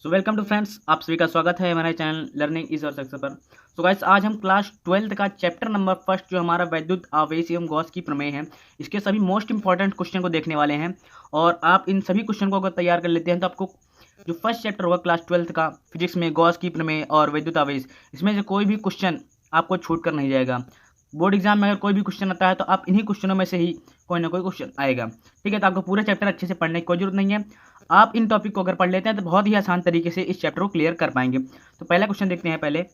Welcome to friends, आप सभी का स्वागत है हमारे चैनल लर्निंग इज और सक्सेस पर। गाइस, आज हम क्लास 12th का चैप्टर नंबर फर्स्ट जो हमारा वैद्युत आवेश एवं गॉस की प्रमेय है, इसके सभी मोस्ट इंपॉर्टेंट क्वेश्चन को देखने वाले हैं। और आप इन सभी क्वेश्चन को अगर तैयार कर लेते हैं तो आपको जो फर्स्ट चैप्टर होगा क्लास 12th का फिजिक्स में गॉस की प्रमेय और वैद्युत आवेश, इसमें से कोई भी क्वेश्चन आपको छूट कर नहीं जाएगा। बोर्ड एग्जाम में अगर कोई भी क्वेश्चन आता है तो आप इन्हीं क्वेश्चनों में से ही कोई ना कोई क्वेश्चन आएगा। ठीक है, तो आपको पूरा चैप्टर अच्छे से पढ़ने की कोई जरूरत नहीं है। आप इन टॉपिक को अगर पढ़ लेते हैं तो बहुत ही आसान तरीके से इस चैप्टर को क्लियर कर पाएंगे। तो पहला क्वेश्चन देखते हैं। पहले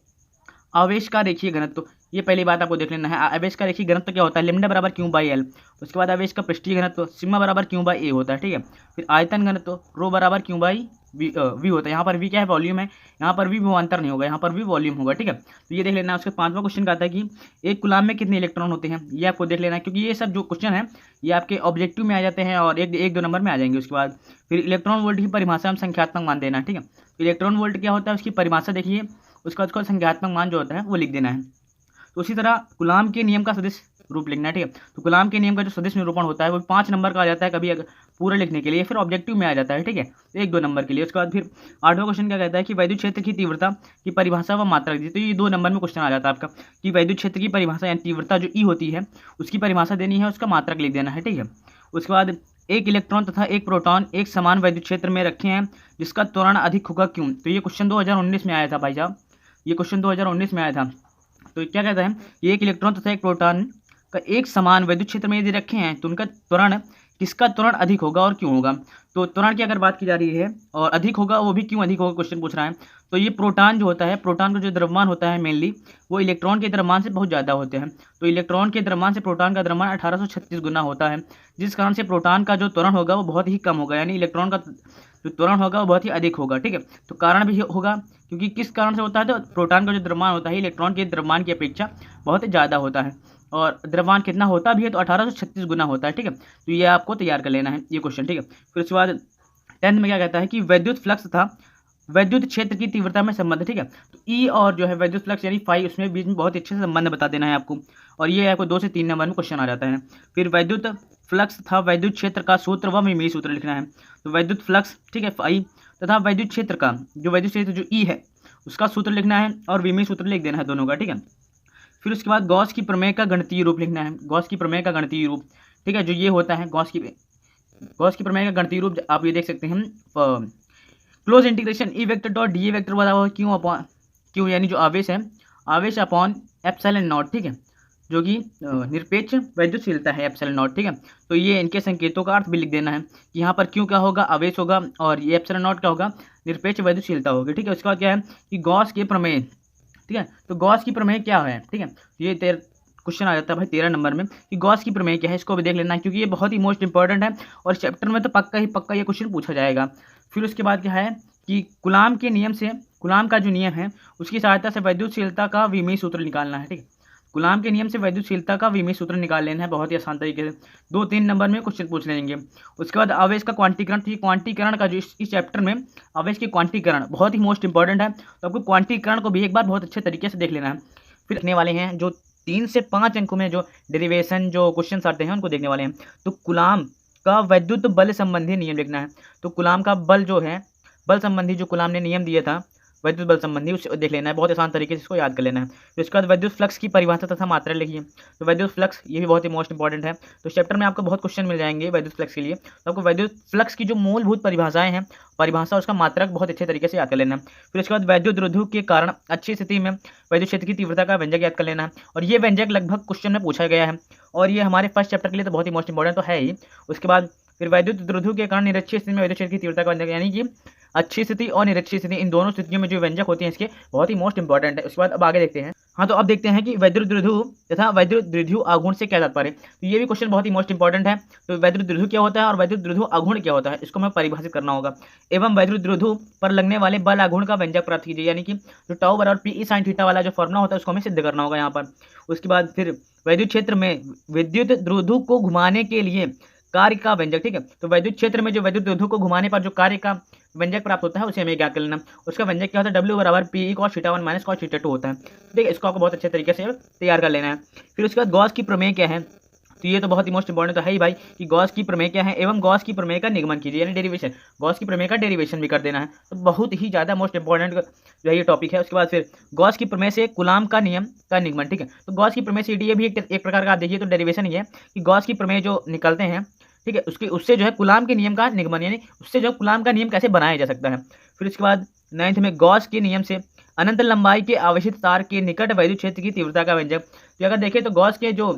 आवेश का रेखीय घनत्व, ये पहली बात आपको देख लेना है। आवेश का रेखीय घनत्व क्या होता है? लैम्डा बराबर क्यू बाई एल। उसके बाद आवेश का पृष्ठीय घनत्व सिग्मा बराबर क्यू बाई ए होता है। ठीक है, फिर आयतन घनत्व रो बराबर क्यू बाई वी होता है। यहाँ पर वी क्या है? वॉल्यूम है। यहाँ पर वी विभवांतर नहीं होगा, यहाँ पर वी वॉल्यूम होगा। ठीक है, तो ये देख लेना है। उसके पांचवा क्वेश्चन का आता है कि एक कूलाम में कितने इलेक्ट्रॉन होते हैं, ये आपको देख लेना है, क्योंकि ये सब जो क्वेश्चन है ये आपके ऑब्जेक्टिव में आ जाते हैं और एक दो नंबर में आ जाएंगे। उसके बाद फिर इलेक्ट्रॉन वोल्ट की परिभाषा हम संख्यात्मक मान देना है। ठीक है, इलेक्ट्रॉन वोल्ट क्या होता है उसकी परिभाषा देखिए, उसका उसका संख्यात्मक मान जो होता है वो लिख देना है। तो उसी तरह कूलाम के नियम का सदिश रूप लिखना है। ठीक है, तो कूलाम के नियम का जो सदिश निरूपण होता है वो 5 नंबर का आ जाता है, कभी अगर पूरा लिखने के लिए, फिर ऑब्जेक्टिव में आ जाता है। ठीक है, तो 1-2 नंबर के लिए। उसके बाद फिर 8वां क्वेश्चन क्या कहता है कि वैद्युत क्षेत्र की तीव्रता की परिभाषा व मात्रा दी। तो ये 2 नंबर में क्वेश्चन आ जाता है आपका कि वैद्युत क्षेत्र की परिभाषा यानी तीव्रता जो ई होती है उसकी परिभाषा देनी है, उसका मात्रक लिख देना है। ठीक है, उसके बाद एक इलेक्ट्रॉन तथा एक प्रोटॉन एक समान वैद्युत क्षेत्र में रखे हैं जिसका त्वरण अधिक होगा क्यों? तो ये क्वेश्चन 2019 में आया था भाई साहब, ये क्वेश्चन 2019 में आया था। तो क्या कहता है कि एक इलेक्ट्रॉन तथा एक प्रोटॉन का एक समान वैद्युत क्षेत्र में यदि रखे हैं तो उनका त्वरण, किसका त्वरण अधिक होगा और क्यों होगा? तो त्वरण की अगर बात की जा रही है और अधिक होगा, वो भी क्यों अधिक होगा क्वेश्चन पूछ रहा है। तो ये प्रोटॉन जो होता है, प्रोटॉन का जो द्रव्यमान होता है मेनली, वो इलेक्ट्रॉन के द्रव्यमान से बहुत ज़्यादा होते हैं। तो इलेक्ट्रॉन के द्रव्यमान से प्रोटॉन का द्रव्यमान 1836 गुना होता है, जिस कारण से प्रोटॉन का जो त्वरण होगा वो बहुत ही कम होगा, यानी इलेक्ट्रॉन का जो त्वरण होगा वो बहुत ही अधिक होगा। ठीक है, तो कारण भी होगा, क्योंकि किस कारण से होता है? तो प्रोटॉन का जो द्रव्यमान होता है इलेक्ट्रॉन के द्रव्यमान की अपेक्षा बहुत ज़्यादा होता है, और द्रव्यमान कितना होता भी है तो 1836 गुना होता है। ठीक है, तो ये आपको तैयार कर लेना है ये क्वेश्चन। ठीक है, फिर उसके बाद 10th में क्या कहता है कि वैद्युत फ्लक्स था वैद्युत क्षेत्र की तीव्रता में संबंध। ठीक है, तो ई और जो है वैद्युत फ्लक्स यानी फाई, उसमें बीच में बहुत अच्छे से संबंध बता देना है आपको, और ये आपको 2 से 3 नंबर में क्वेश्चन आ जाता है। फिर वैद्युत फ्लक्स था वैद्युत क्षेत्र का सूत्र व विमीय सूत्र लिखना है। तो वैद्युत फ्लक्स, ठीक है, फाई, तथा वैद्युत क्षेत्र का जो वैद्युत क्षेत्र जो ई है उसका सूत्र लिखना है और विमीय सूत्र लिख देना है दोनों का। ठीक है, फिर उसके बाद गॉस की प्रमेय का गणितीय रूप लिखना है। गॉस की प्रमेय का गणितीय रूप, ठीक है, जो ये होता है गॉस की प्रमेय का गणितीय रूप आप ये देख सकते हैं। Close integration E vector dot D A vector बराबर क्यू अपॉन क्यू, यानी जो आवेश है, आवेश अपॉन एप्सिलॉन नॉट। ठीक है, जो कि निरपेक्ष वैद्युतशीलता है एप्सिलॉन नॉट। ठीक है, तो ये इनके संकेतों का अर्थ भी लिख देना है कि यहाँ पर क्यू क्या होगा? आवेश होगा, और ये एप्सिलॉन नॉट क्या होगा? निरपेक्ष वैद्युतशीलता होगी। ठीक है, उसके बाद क्या है कि गॉस के प्रमेय, ठीक है, तो गॉस की प्रमेय क्या है? ठीक है, ये क्वेश्चन आ जाता है भाई 13 नंबर में कि गॉस की प्रमेय क्या है, इसको भी देख लेना है, क्योंकि ये बहुत ही मोस्ट इंपॉर्टेंट है और चैप्टर में तो पक्का ही पक्का ये क्वेश्चन पूछा जाएगा। फिर उसके बाद क्या है कि कूलाम के नियम से, कूलाम का जो नियम है उसकी सहायता से वैद्युतशीलता का विमीय सूत्र निकालना है। ठीक है, कूलाम के नियम से वैद्युतशीलता का विमीय सूत्र निकाल लेना है बहुत ही आसान तरीके से, 2-3 नंबर में क्वेश्चन पूछ लेंगे। उसके बाद आवेश का क्वांटीकरण, तो ये क्वांटीकरण का जो इस चैप्टर में आवेश के क्वांटीकरण बहुत ही मोस्ट इंपॉर्टेंट है, तो आपको क्वांटीकरण को भी एक बार बहुत अच्छे तरीके से देख लेना है। फिर रखने वाले हैं जो 3 से 5 अंकों में जो डेरिवेशन जो क्वेश्चन आते हैं उनको देखने वाले हैं। तो कूलाम का वैद्युत बल संबंधी नियम लिखना है। तो कूलाम का बल जो है, बल संबंधी जो कूलाम ने नियम दिया था वैद्युत बल संबंधी, उसे देख लेना है, बहुत आसान तरीके से इसको याद कर लेना है। तो इसके बाद वैद्युत फ्लक्स की परिभाषा तथा मात्रा लिखिए। तो वैद्युत फ्लक्स ये भी बहुत ही मोस्ट इंपॉर्टेंट है, तो चैप्टर में आपको बहुत क्वेश्चन मिल जाएंगे वैद्युत फ्लक्स के लिए। तो आपको वैद्युत फ्लक्स की जो मूलभूत परिभाषाएं हैं, परिभाषा उसका मात्रक बहुत अच्छे तरीके से याद कर लेना है। फिर उसके बाद वैद्युत रुद्धु के कारण अच्छी स्थिति में वैद्युत क्षेत्र की तीव्रता का व्यंजक याद कर लेना है, और ये व्यंजक लगभग क्वेश्चन में पूछा गया है, और ये हमारे फर्स्ट चैप्टर के लिए तो बहुत ही मोस्ट इंपॉर्टेंट तो है ही। उसके बाद फिर वैद्युत रुद्धु के कारण निरक्षीय स्थिति में वैद्युत क्षेत्र की तीव्रता का व्यंजक, यानी कि अच्छी स्थिति और निरक्षीय स्थिति, इन दोनों स्थितियों में जो व्यंजक होते हैं इसके बहुत ही मोस्ट इंपॉर्टेंट है। उसके बाद अब आगे देखते हैं। हाँ, तो अब देखते हैं कि वैद्युत रुद्धु तथा वैद्युत द्विध्रुव आघूर्ण से क्या तात्पर्य। तो ये भी क्वेश्चन बहुत ही मोस्ट इंपॉर्टेंट है। तो वैद्युत द्विध्रुव क्या होता है और वैद्युत द्विध्रुव आघूर्ण क्या होता है, इसको हमें परिभाषित करना होगा। एवं वैद्युत द्विध्रुव पर लगने वाले बल आघूर्ण का व्यंजक प्राप्त कीजिए, यानी कि जो टाउ बराबर पी ई साइन थीटा वाला जो फॉर्मूला होता है उसको हमें सिद्ध करना होगा यहाँ पर। उसके बाद फिर वैद्युत क्षेत्र में विद्युत द्विध्रुव को घुमाने के लिए कार्य का व्यंजक। ठीक है, तो वैद्युत क्षेत्र में जो वैद्युत द्विध्रुव को घुमाने पर जो कार्य का व्यंजक प्राप्त होता है उसे हमें क्या कर लेना। उसका व्यंजक क्या होता है? डब्ल्यू बराबर P E cos theta 1 minus cos theta 2 होता है। ठीक है, इसको आपको बहुत अच्छे तरीके से तैयार कर लेना है। फिर उसके बाद गॉस की प्रमेय क्या है? तो ये तो बहुत ही मोस्ट इंपॉर्टेंट तो है ही भाई कि गॉस की प्रमेय क्या है एवं गॉस की प्रमेय का निगमन कीजिए, यानी डेरिवेशन। गॉस की प्रमेय का डेरिवेशन भी कर देना है, तो बहुत ही ज़्यादा मोस्ट इंपॉर्टेंट जो है ये टॉपिक है। उसके बाद फिर गॉस की प्रमेय से कूलाम का नियम का निगमन, ठीक है। तो गॉस की प्रमेय से ये भी एक प्रकार का आप देखिए तो डेरिवेशन ही है कि गॉस की प्रमेय जो निकलते हैं, ठीक है, उससे जो है कूलाम के नियम का निगमन, यानी उससे जो कूलाम का नियम कैसे बनाया जा सकता है। फिर उसके बाद 9th में गॉस के नियम से अनंत लंबाई के आवेशित तार के निकट वैद्युत क्षेत्र की तीव्रता का व्यंजक। तो अगर देखें तो गॉस के जो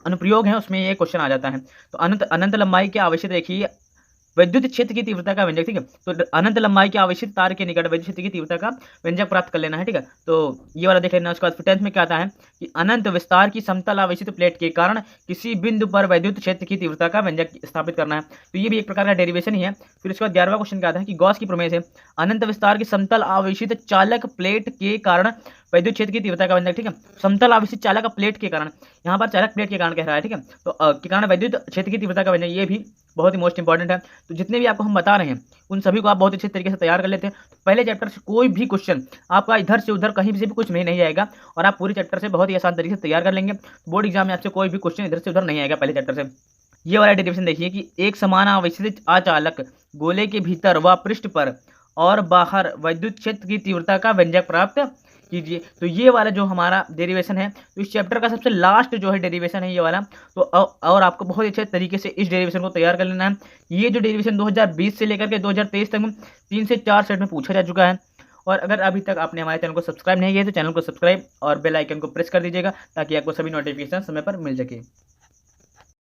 अनुप्रयोग हैं उसमें ये क्वेश्चन आ जाता है। तो अनंत लंबाई के आवेशित देखिए विद्युत क्षेत्र की तीव्रता का व्यंजक, ठीक है। तो अनंत लंबाई के आवेशित तार के निकट विद्युत क्षेत्र की तीव्रता का व्यंजक प्राप्त कर लेना है, ठीक है। तो ये वाला देख लेना। उसके बाद 10th में क्या आता है कि अनंत विस्तार की समतल आवेशित प्लेट के कारण किसी बिंदु पर विद्युत क्षेत्र की तीव्रता का व्यंजक स्थापित करना है। तो ये भी एक प्रकार का डेरिवेशन ही है। फिर उसके बाद 11वां क्वेश्चन क्या आता है कि गॉस की प्रमेय से अनंत विस्तार की समतल आवेशित चालक प्लेट के कारण विद्युत क्षेत्र की तीव्रता का व्यंजक, ठीक है। समतल आवेशित चालक प्लेट के कारण, यहाँ पर चालक प्लेट के कारण कह रहा है, ठीक है। तो के कारण विद्युत क्षेत्र की तीव्रता का व्यंजक, ये भी बहुत ही मोस्ट इंपॉर्टेंट है। तो जितने भी आपको हम बता रहे हैं उन सभी को आप बहुत अच्छे तरीके से तैयार कर लेते हैं। पहले चैप्टर से कोई भी क्वेश्चन आपका इधर से उधर कहीं से भी कुछ में नहीं जाएगा और आप पूरे चैप्टर से बहुत ही आसान तरीके से तैयार कर लेंगे। बोर्ड एग्जाम में आपसे कोई भी क्वेश्चन इधर से उधर नहीं आएगा पहले चैप्टर से। ये वाला डेरिवेशन देखिए कि एक समान आवेशित अचालक गोले के भीतर व पृष्ठ पर और बाहर विद्युत क्षेत्र की तीव्रता का व्यंजक प्राप्त कीजिए। तो ये वाला जो हमारा डेरिवेशन है, तो इस चैप्टर का सबसे लास्ट जो है डेरिवेशन है ये वाला। तो और आपको बहुत अच्छे तरीके से इस डेरिवेशन को तैयार कर लेना है। ये जो डेरिवेशन 2020 से लेकर के 2023 तक 3 से 4 सेट में पूछा जा चुका है। और अगर अभी तक आपने हमारे चैनल को सब्सक्राइब नहीं किया तो चैनल को सब्सक्राइब और बेल आइकन को प्रेस कर दीजिएगा ताकि आपको सभी नोटिफिकेशन समय पर मिल सके।